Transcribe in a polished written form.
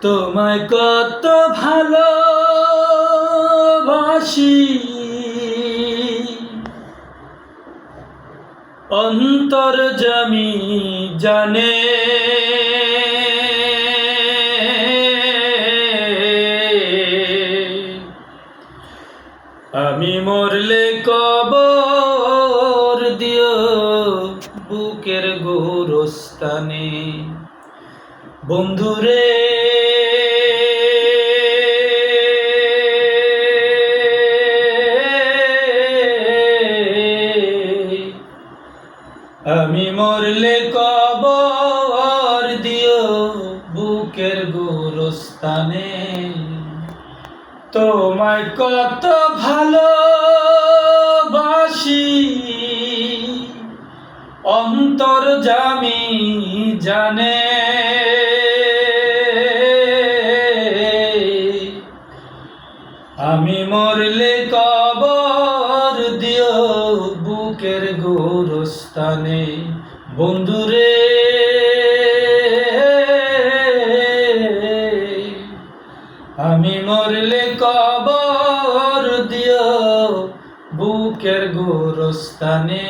তোমায় কত ভালোবাসি অন্তর্যামী জানে, আমি মরলে কবর দিও বুকের গোরস্থানে। বন্ধুরে আমি মরলে কবর দিও বুকের গোরস্থানে। তোমায় কত ভালোবাসি অন্তর্যামী জানে, আমি মরলে কবর দিও বুকের গোরস্থানে। বন্ধুরে আমি মরলে কবর দিও বুকের গোরস্থানে।